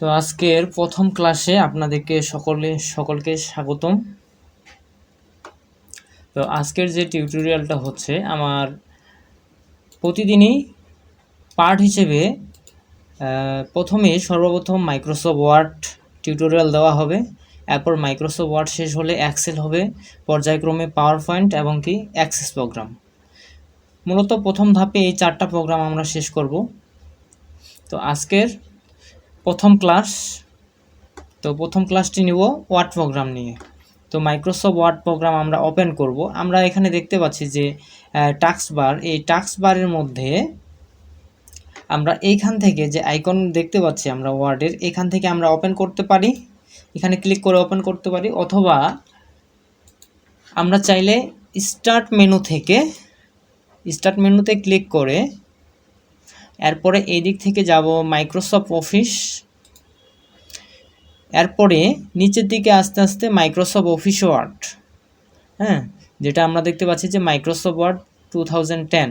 তো আজকের প্রথম ক্লাসে আপনাদেরকে সকলকে স্বাগতম। তো আজকের যে টিউটোরিয়ালটা হচ্ছে আমার প্রতিদিনই পার্ট হিসেবে প্রথমে সর্বপ্রথম মাইক্রোসফট ওয়ার্ড টিউটোরিয়াল দেওয়া হবে, এরপর মাইক্রোসফট ওয়ার্ড শেষ হলে এক্সেল হবে, পর্যায়ক্রমে পাওয়ার পয়েন্ট এবং কি অ্যাক্সেস প্রোগ্রাম। মূলত প্রথম ধাপে এই 4টা প্রোগ্রাম আমরা শেষ করব। তো আজকের প্রথম ক্লাস, তো প্রথম ক্লাসটি নিব ওয়ার্ড প্রোগ্রাম নিয়ে। তো মাইক্রোসফট ওয়ার্ড প্রোগ্রাম আমরা ওপেন করব। আমরা এখানে দেখতে পাচ্ছি যে টাস্ক বার, এই টাস্ক বারের মধ্যে আমরা এইখান থেকে যে আইকন দেখতে পাচ্ছি আমরা ওয়ার্ডের, এখান থেকে আমরা ওপেন করতে পারি, এখানে ক্লিক করে ওপেন করতে পারি, অথবা আমরা চাইলে স্টার্ট মেনুতে ক্লিক করে এরপরে এই দিক থেকে যাব মাইক্রোসফট অফিস, এরপরে নিচের দিকে আস্তে আস্তে মাইক্রোসফট অফিস ওয়ার্ড, যেটা আমরা দেখতে পাচ্ছি যে মাইক্রোসফট ওয়ার্ড 2010,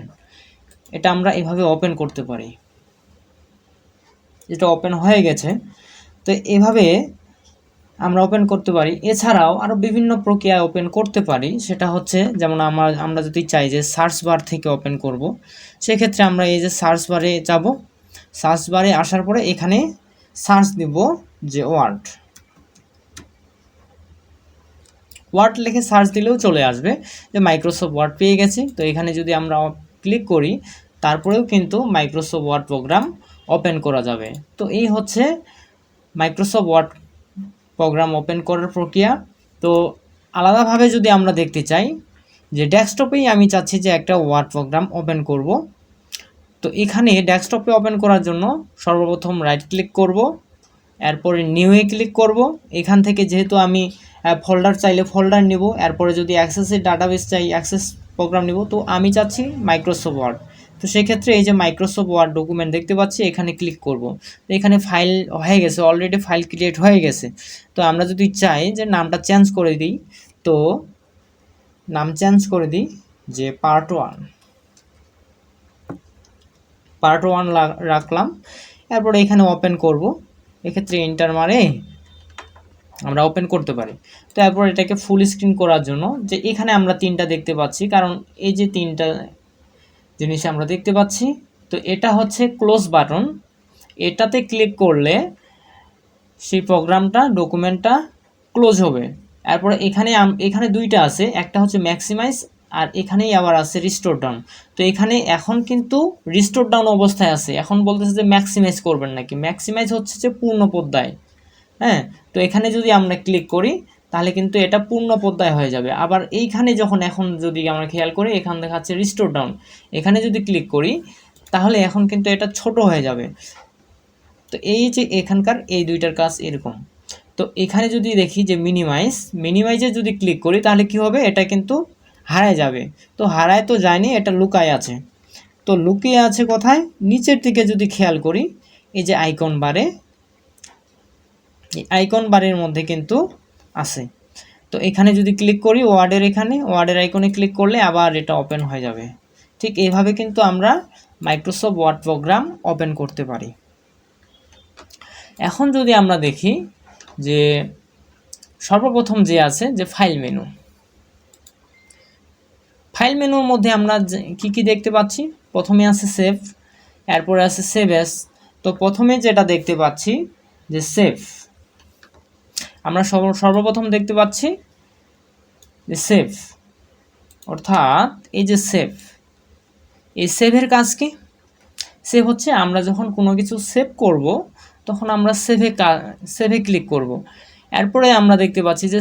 এটা আমরা এভাবে ওপেন করতে পারি। এটা ওপেন হয়ে গেছে, তো এভাবে আমরা ওপেন করতে পারি। এছাড়াও আরও বিভিন্ন প্রক্রিয়ায় ওপেন করতে পারি। সেটা হচ্ছে যেমন আমরা যদি চাই যে সার্চ বার থেকে ওপেন করব, সেক্ষেত্রে আমরা এই যে সার্চ বারে যাব, সার্চ বারে আসার পরে এখানে সার্চ দিব যে ওয়ার্ড লিখে সার্চ দিলেও চলে আসবে যে মাইক্রোসফট ওয়ার্ড পেয়ে গেছি। তো এখানে যদি আমরা ক্লিক করি তারপরেও কিন্তু মাইক্রোসফট ওয়ার্ড প্রোগ্রাম ওপেন করা যাবে। তো এই হচ্ছে মাইক্রোসফট ওয়ার্ড প্রোগ্রাম ওপেন করার প্রক্রিয়া। তো আলাদাভাবে যদি আমরা দেখতে চাই যে ডেস্কটপেই আমি চাচ্ছি যে একটা ওয়ার্ড প্রোগ্রাম ওপেন করব, তো এখানে ডেস্কটপে ওপেন করার জন্য সর্বপ্রথম রাইট ক্লিক করব, এরপরে নিউয়ে ক্লিক করব। এখান থেকে যেহেতু আমি ফোল্ডার চাইলে ফোল্ডার নিব, এরপরে যদি অ্যাক্সেসের ডাটাবেস চাই অ্যাক্সেস প্রোগ্রাম নিব। তো আমি চাচ্ছি মাইক্রোসফট ওয়ার্ড, তো সেক্ষেত্রে এই যে মাইক্রোসফট ওয়ার্ড ডকুমেন্ট দেখতে পাচ্ছি, এখানে ক্লিক করব। তো এখানে ফাইল হয়ে গেছে, অলরেডি ফাইল ক্রিয়েট হয়ে গেছে। তো আমরা যদি চাই যে নামটা চেঞ্জ করে দিই, তো নাম চেঞ্জ করে দিই যে পার্ট ওয়ান রাখলাম, এরপরে এখানে ওপেন করব। এক্ষেত্রে এন্টার মারে আমরা ওপেন করতে পারি। তো এরপর এটাকে ফুল স্ক্রিন করার জন্য যে এখানে আমরা 3টা দেখতে পাচ্ছি, কারণ এই যে 3টা জিনিস আমরা দেখতে পাচ্ছি, তো এটা হচ্ছে ক্লোজ বাটন, এটাতে ক্লিক করলে সেই প্রোগ্রামটা ডকুমেন্টটা ক্লোজ হবে। এরপরে এখানে 2টা আছে, একটা হচ্ছে ম্যাক্সিমাইজ আর এখানেই আবার আছে রিস্টোর ডাউন। তো এখানে এখন কিন্তু রিস্টোর ডাউন অবস্থায় আছে, এখন বলতেছে যে ম্যাক্সিমাইজ করবেন নাকি। ম্যাক্সিমাইজ হচ্ছে যে পূর্ণ পর্দায়, তো এখানে যদি আমরা ক্লিক করি তাহলে কিন্তু এটা পূর্ণ পর্দায় হয়ে যাবে। আবার এইখানে এখন যদি আমরা খেয়াল করি, এখানে দেখাচ্ছে রিস্টোর ডাউন, এখানে যদি ক্লিক করি তাহলে এখন কিন্তু এটা ছোট হয়ে যাবে। তো এই যে এখানকার এই 2টার কাজ এরকম। তো এখানে যদি দেখি যে মিনিমাইজে যদি ক্লিক করি তাহলে কি হবে, এটা কিন্তু হারায় যাবে। তো হারায় তো যায়নি, এটা লুকায় আছে। তো লুকিয়ে আছে কোথায়, নিচের দিকে যদি খেয়াল করি এই যে আইকন বারে, এই আইকন বারের মধ্যে কিন্তু আছে। তো এখানে যদি ক্লিক করি ওয়ার্ডের আইকনে ক্লিক করলে আবার এটা ওপেন হয়ে যাবে। ঠিক এইভাবে কিন্তু আমরা মাইক্রোসফট ওয়ার্ড প্রোগ্রাম ওপেন করতে পারি। এখন যদি আমরা দেখি যে সর্বপ্রথম যে আছে যে ফাইল মেনুর মধ্যে আমরা কি দেখতে পাচ্ছি, প্রথমে আছে সেভ, এরপরে আছে সেভ এস। তো প্রথমে যেটা দেখতে পাচ্ছি যে সেভ, আমরা সর্বপ্রথম দেখতে পাচ্ছি যে সেভ, অর্থাৎ এই যে এই সেভের কাজ কি, সেভ হচ্ছে আমরা যখন কোনো কিছু সেভ করব তখন আমরা সেভে ক্লিক করব। এরপরে আমরা দেখতে পাচ্ছি যে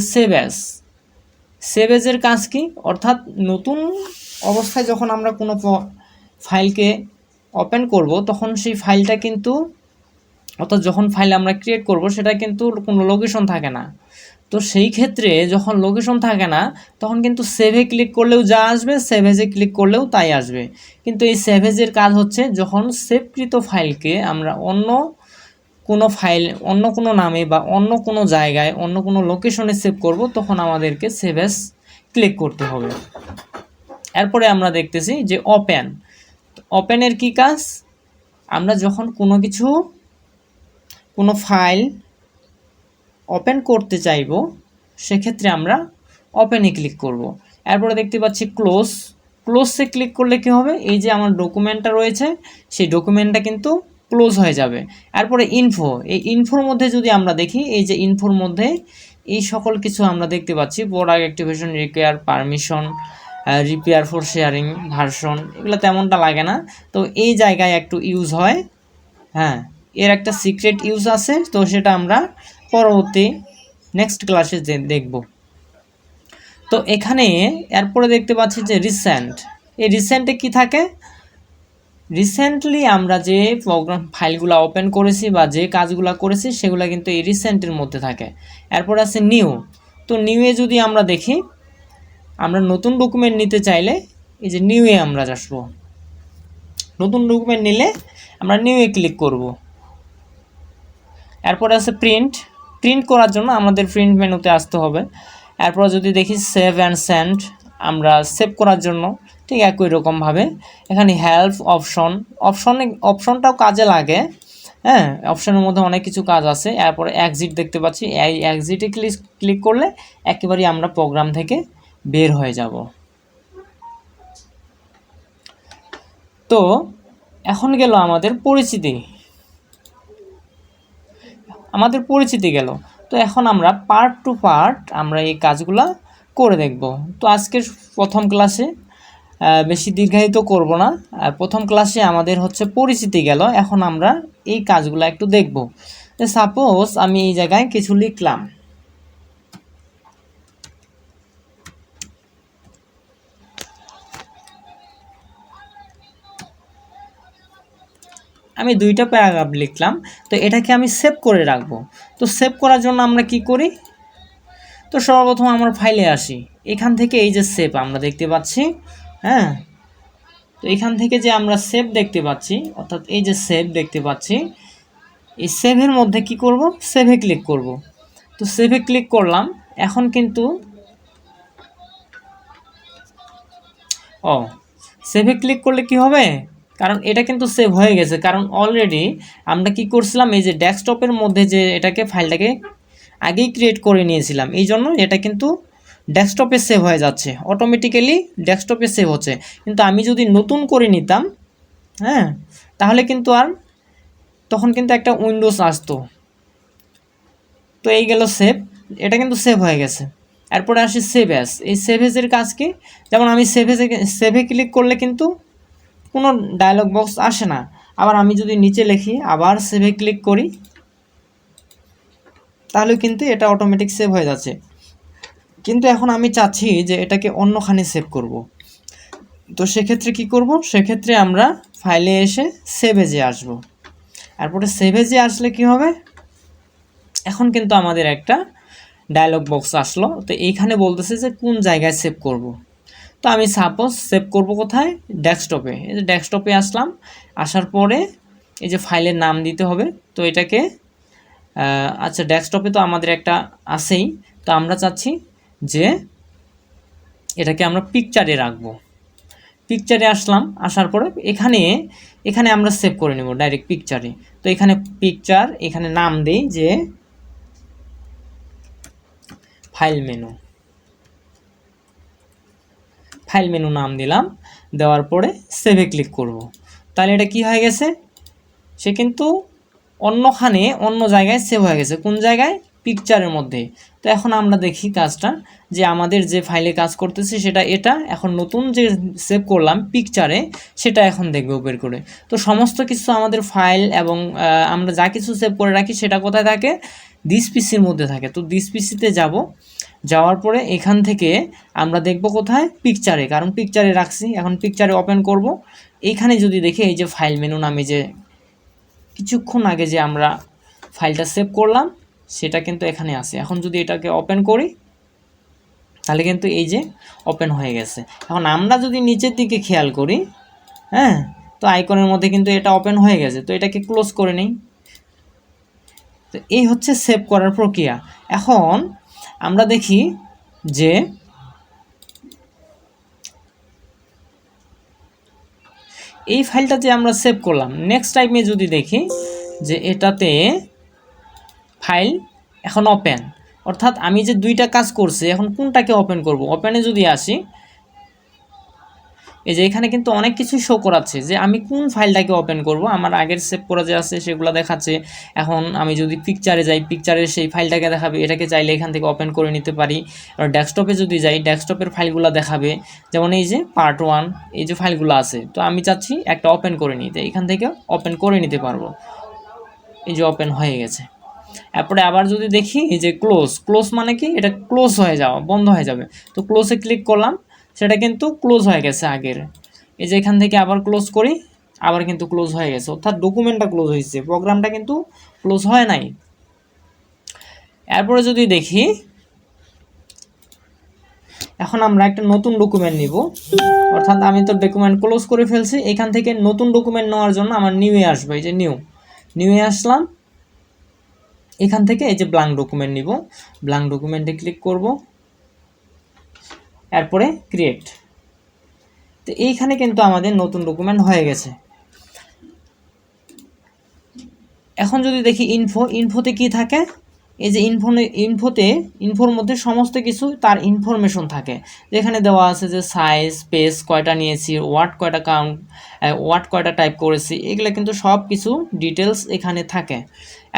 সেভ এজের কাজ কি, অর্থাৎ নতুন অবস্থায় যখন আমরা কোনো ফাইলকে ওপেন করব তখন সেই ফাইলটা কিন্তু, অর্থাৎ যখন ফাইল আমরা ক্রিয়েট করব সেটা কিন্তু কোনো লোকেশন থাকে না। তো সেই ক্ষেত্রে যখন লোকেশন থাকে না তখন কিন্তু সেভে ক্লিক করলেও যা আসবে, সেভ এজে ক্লিক করলেও তাই আসবে। কিন্তু এই সেভ এজের কাজ হচ্ছে যখন সেভকৃত ফাইলকে আমরা অন্য কোনো নামে বা অন্য কোনো জায়গায় অন্য কোনো লোকেশনে সেভ করব, তখন আমাদেরকে সেভ এজ ক্লিক করতে হবে। এরপরে আমরা দেখতেছি যে ওপেনের কি কাজ, আমরা যখন কোনো কিছু কোনো ফাইল ওপেন করতে চাইব, সেক্ষেত্রে আমরা ওপেনে ক্লিক করব। এরপরে দেখতে পাচ্ছি ক্লোজে ক্লিক করলে কি হবে, এই যে আমার ডকুমেন্টটা রয়েছে সেই ডকুমেন্টটা কিন্তু ক্লোজ হয়ে যাবে। এরপরে এই ইনফোর মধ্যে যদি আমরা দেখি, এই যে ইনফোর মধ্যে এই সকল কিছু আমরা দেখতে পাচ্ছি, product activation, require permission, repair for sharing, version, এগুলো তেমনটা লাগে না। তো এই জায়গায় একটু ইউজ হয়, হ্যাঁ, এর একটা সিক্রেট ইউজ আছে, তো সেটা আমরা পরবর্তী নেক্সট ক্লাসে দেখব। তো এখানে এরপরে দেখতে পাচ্ছি যে রিসেন্ট, এই রিসেন্টে কি থাকে, রিসেন্টলি আমরা যে প্রোগ্রাম ফাইলগুলো ওপেন করেছি বা যে কাজগুলো করেছি সেগুলো কিন্তু এই রিসেন্টের মধ্যে থাকে। এরপর আছে নিউ, তো নিউয়ে যদি আমরা দেখি, আমরা নতুন ডকুমেন্ট নিতে চাইলে এই যে নিউয়ে আমরা আসবো, নতুন ডকুমেন্ট নিলে আমরা নিউয়ে ক্লিক করব। এরপর আছে প্রিন্ট করার জন্য আমাদের প্রিন্ট মেনুতে আসতে হবে। এরপর যদি দেখি সেভ অ্যান্ড সেন্ড, আমরা সেভ করার জন্য ঠিক একই রকমভাবে এখানে হেল্প অপশনটাও কাজে লাগে, হ্যাঁ, অপশনের মধ্যে অনেক কিছু কাজ আছে। এরপরে এক্সিট দেখতে পাচ্ছি, এই এক্সিটে ক্লিক করলে একেবারেই আমরা প্রোগ্রাম থেকে বের হয়ে যাব। তো এখন গেল আমাদের পরিচিতি গেল। তো এখন আমরা পার্ট টু পার্ট আমরা এই কাজগুলা করে দেখব। তো আজকের প্রথম ক্লাসে বেশি দীর্ঘায়িত করব না, প্রথম ক্লাসে আমাদের হচ্ছে পরিচিতি গেল, এখন আমরা এই কাজগুলো একটু দেখব। সাপোজ আমি এই জায়গায় কিছু লিখলাম, আমি 2টা প্যারাগ্রাফ লিখলাম, তো এটাকে আমি সেভ করে রাখবো। তো সেভ করার জন্য আমরা কি করি, তো সর্বপ্রথম আমরা ফাইলে আসি, এখান থেকে এই যে সেভ আমরা দেখতে পাচ্ছি, হ্যাঁ, তো এখান থেকে যে আমরা সেভ দেখতে পাচ্ছি, অর্থাৎ এই যে সেভ দেখতে পাচ্ছি, এই সেভের মধ্যে কি করব, সেভে ক্লিক করব। তো সেভে ক্লিক করলাম, এখন কিন্তু সেভে ক্লিক করলে কি হবে, কারণ এটা কিন্তু সেভ হয়ে গেছে, কারণ অলরেডি আমরা কি করছিলাম, এই যে ডেস্কটপের মধ্যে যে ফাইলটাকে আগেই ক্রিয়েট করে নিয়েছিলাম, এই জন্য এটা কিন্তু ডেস্কটপে সেভ হয়ে যাচ্ছে, অটোমেটিক্যালি ডেস্কটপে সেভ হচ্ছে। কিন্তু আমি যদি নতুন করে নিতাম, হ্যাঁ, তাহলে কিন্তু তখন কিন্তু একটা উইন্ডোজ আসতো। তো এই গেল সেভ, এটা কিন্তু সেভ হয়ে গেছে। এরপরে আসি সেভ অ্যাজ, এই সেভ অ্যাজের কাজ কি, যেমন আমি সেভে ক্লিক করলে কিন্তু কোনো ডায়লগ বক্স আসে না। আবার আমি যদি নিচে লিখি, আবার সেভে ক্লিক করি, তাহলে কিন্তু এটা অটোমেটিক সেভ হয়ে যাচ্ছে। কিন্তু এখন আমি চাচ্ছি যে এটাকে অন্যখানে সেভ করব। তো সেক্ষেত্রে কি করব, সেক্ষেত্রে আমরা ফাইলে এসে সেভ এজে আসব। তারপরে সেভ এজে আসলে কি হবে, এখন কিন্তু আমাদের একটা ডায়লগ বক্স আসলো। তো এইখানে বলতেছে যে কোন জায়গায় সেভ করব। তো আমি সাপোজ সেভ করব কোথায়, ডেস্কটপে। এই যে ডেস্কটপে আসলাম, আসার পরে এই যে ফাইলের নাম দিতে হবে। তো এটাকে আচ্ছা, ডেস্কটপে তো আমাদের একটা আছেই, তো আমরা চাচ্ছি যে এটাকে আমরা পিকচারে রাখবো। পিকচারে আসলাম, আসার পরে এখানে আমরা সেভ করে নেব ডাইরেক্ট পিকচারে। তো এখানে পিকচার, এখানে নাম দেই যে ফাইল মেনু নাম দিলাম, দেওয়ার পরে সেভে ক্লিক করব। তাহলে এটা কি হয়ে গেছে, সে কিন্তু অন্য জায়গায় সেভ হয়ে গেছে। কোন জায়গায়, পিকচারের মধ্যে। তো এখন আমরা দেখি কাজটা, যে আমাদের যে ফাইলে কাজ করতেছি সেটা এটা, এখন নতুন যে সেভ করলাম পিকচারে, সেটা এখন দেখবো বের করে। তো সমস্ত কিছু আমাদের ফাইল এবং আমরা যা কিছু সেভ করে রাখি সেটা কোথায় থাকে, দিস পিসির মধ্যে থাকে। তো দিস পিসিতে যাওয়ার পরে এখান থেকে আমরা দেখব কোথায়, পিকচারে, কারণ পিকচারে রাখছি। এখন পিকচারে ওপেন করব, এইখানে যদি দেখি এই যে ফাইল মেনু নামে যে কিছুক্ষণ আগে যে আমরা ফাইলটা সেভ করলাম সেটা কিন্তু এখানে আছে। এখন যদি এটাকে ওপেন করি, তাহলে কিন্তু এই যে ওপেন হয়ে গেছে। এখন আমরা যদি নিচের দিকে খেয়াল করি, হ্যাঁ, তো আইকনের মধ্যে কিন্তু এটা ওপেন হয়ে গেছে। তো এটাকে ক্লোজ করে নেই। তো এই হচ্ছে সেভ করার প্রক্রিয়া। এখন আমরা দেখি যে এই ফাইলটা যে আমরা সেভ করলাম, নেক্সট টাইমে যদি দেখি যে এটাতে ফাইল এখন ওপেন, অর্থাৎ আমি যে দুইটা কাজ করছি এখন কোনটাকে ওপেন করব। ওপেনে যদি আসি, এই যে এখানে কিন্তু অনেক কিছু শো করাচ্ছে যে আমি কোন ফাইলটাকে ওপেন করব। আমার আগের সেভ করা যে আছে সেগুলো দেখাচ্ছে। এখন আমি যদি পিকচারে যাই, পিকচারের সেই ফাইলটাকে দেখাবে, এটাকে চাইলে এখান থেকে ওপেন করে নিতে পারি। আর ডেস্কটপে যদি যাই, ডেস্কটপের ফাইলগুলো দেখাবে, যেমন এই যে পার্ট 1 এই যে ফাইলগুলো আছে, তো আমি চাচ্ছি একটা ওপেন করে নিতে, এখান থেকে ওপেন করে নিতে পারবো। এই যে ওপেন হয়ে গেছে। এরপরে আবার যদি দেখি এই যে ক্লোজ, ক্লোজ মানে কি, এটা ক্লোজ হয়ে যাওয়া, বন্ধ হয়ে যাবে। তো ক্লোজে ক্লিক করলাম, সেটা কিন্তু ক্লোজ হয়ে গেছে আগের। এই যে এখান থেকে আবার ক্লোজ করি, আবার কিন্তু ক্লোজ হয়ে গেছে, অর্থাৎ ডকুমেন্টটা ক্লোজ হয়েছে, প্রোগ্রামটা কিন্তু ক্লোজ হয় নাই। এরপরে যদি দেখি, এখন আমরা একটা নতুন ডকুমেন্ট নিব, অর্থাৎ আমি তো ডকুমেন্ট ক্লোজ করে ফেলছি, এখান থেকে নতুন ডকুমেন্ট নেওয়ার জন্য আমার নিউয়ে আসবে। এই যে নিউয়ে আসলাম, এখান থেকে এই যে ব্ল্যাঙ্ক ডকুমেন্ট নিব, ব্ল্যাঙ্ক ডকুমেন্টে ক্লিক করব, এরপরে ক্রিয়েট। তো এইখানে কিন্তু আমাদের নতুন ডকুমেন্ট হয়ে গেছে। এখন যদি দেখি ইনফোতে কি থাকে, এই যে ইনফোর মধ্যে সমস্ত কিছু তার ইনফরমেশন থাকে, যেখানে দেওয়া আছে যে সাইজ, পেজ কয়টা নিয়েছি, ওয়ার্ড কয়টা কাউন্ট, ওয়ার্ড কয়টা টাইপ করেছি, এগুলো কিন্তু সব কিছু ডিটেলস এখানে থাকে।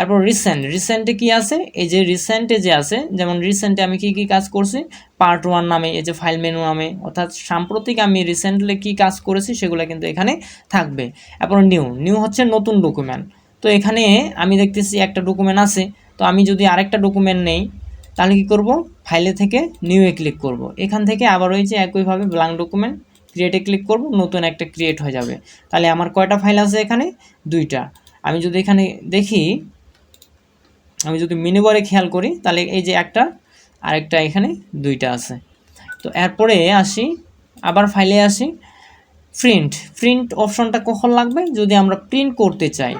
এরপর রিসেন্টে কি আছে, এই যে রিসেন্টে যে আছে, যেমন রিসেন্টে আমি কি কি কাজ করছি, পার্ট 1 নামে, এই যে ফাইল মেনু নামে, অর্থাৎ সাম্প্রতিক আমি রিসেন্টলি কি কাজ করেছি সেগুলো কিন্তু এখানে থাকবে। এরপর নিউ হচ্ছে নতুন ডকুমেন্ট। তো এখানে আমি দেখতেছি একটা ডকুমেন্ট আছে, তো আমি যদি আরেকটা ডকুমেন্ট নেই তাহলে কি করব, ফাইলে থেকে নিউয়ে ক্লিক করব, এখান থেকে আবার ওই যে একইভাবে ব্ল্যাঙ্ক ডকুমেন্ট ক্রিয়েটে ক্লিক করব, নতুন একটা ক্রিয়েট হয়ে যাবে। তাহলে আমার কয়টা ফাইল আছে এখানে, 2টা। আমি যদি এখানে দেখি, আমি যদি মেনুবারে খেয়াল করি, তাহলে এই যে একটা আরেকটা, এখানে 2টা আছে। তো এরপরে আসি, আবার ফাইলে আসি, প্রিন্ট অপশনটা কখন লাগবে, যদি আমরা প্রিন্ট করতে চাই।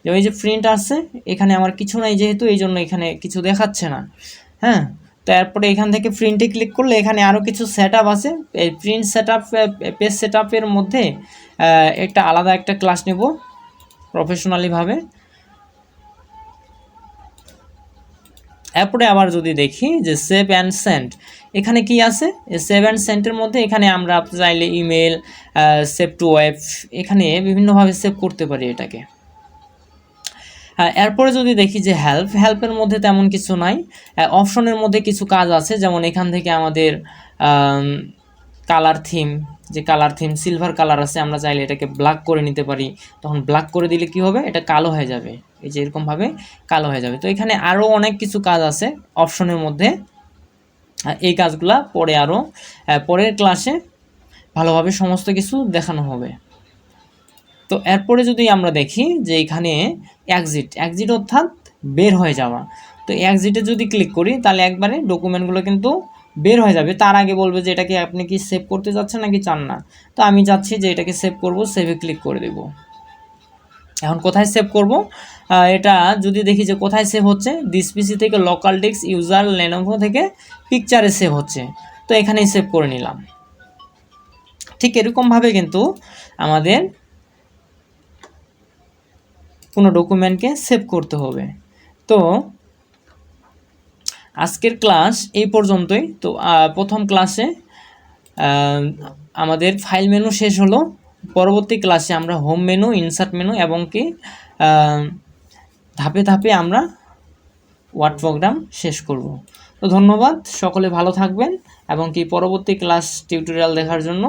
যে ওই যে প্রিন্ট আছে, এখানে আমার কিছু নাই যেহেতু, এই জন্য এখানে কিছু দেখাচ্ছে না। হ্যাঁ, তো এরপরে এখান থেকে প্রিন্টে ক্লিক করলে এখানে আরও কিছু সেট আপ আছে। এই print set up, page set আপের মধ্যে একটা আলাদা একটা ক্লাস নেব প্রফেশনালিভাবে। এরপরে আবার যদি দেখি যে সেভ অ্যান্ড সেন্ড, এখানে কি আছে, সেভ অ্যান্ড সেন্ডের মধ্যে এখানে আমরা চাইলে ইমেল, সেভ টু ওয়েব, এখানে বিভিন্নভাবে সেভ করতে পারি এটাকে। এরপরে যদি দেখি যে হেল্পের মধ্যে তেমন কিছু নাই, অপশনের মধ্যে কিছু কাজ আছে, যেমন এখান থেকে আমাদের কালার থিম, যে কালার থিম সিলভার কালার আছে, আমরা চাইলে এটাকে ব্ল্যাক করে নিতে পারি। তখন ব্ল্যাক করে দিলে কি হবে, এটা কালো হয়ে যাবে, এই যে এরকমভাবে কালো হয়ে যাবে। তো এখানে আরও অনেক কিছু কাজ আছে অপশনের মধ্যে, এই কাজগুলা পরে আরও পরের ক্লাসে ভালোভাবে সমস্ত কিছু দেখানো হবে। তো এরপরে যদি আমরা দেখি যে এখানে এক্সিট অর্থাৎ বের হয়ে যাওয়া, তো এক্সিটে যদি ক্লিক করি তাহলে একবারে ডকুমেন্টগুলো কিন্তু বের হয়ে যাবে। তার আগে বলবে যে এটাকে আপনি কি সেভ করতে যাচ্ছেন নাকি চান না। তো আমি চাচ্ছি যে এটাকে সেভ করব, সেভে ক্লিক করে দেব। এখন কোথায় সেভ করব, এটা যদি দেখি যে কোথায় সেভ হচ্ছে, দিস পিসি থেকে লোকাল ডেস্ক ইউজার লেনোভো থেকে পিকচারে সেভ হচ্ছে, তো এখানেই সেভ করে নিলাম। ঠিক এরকমভাবে কিন্তু আমাদের কোনো ডকুমেন্টকে সেভ করতে হবে। তো আজকের ক্লাস এই পর্যন্তই। তো প্রথম ক্লাসে আমাদের ফাইল মেনু শেষ হলো, পরবর্তী ক্লাসে আমরা হোম মেনু, ইনসার্ট মেনু এবং কি ধাপে ধাপে আমরা ওয়ার্ড প্রোগ্রাম শেষ করব। তো ধন্যবাদ, সকলে ভালো থাকবেন এবং কি পরবর্তী ক্লাস টিউটোরিয়াল দেখার জন্য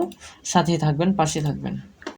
সাথেই থাকবেন, পাশে থাকবেন।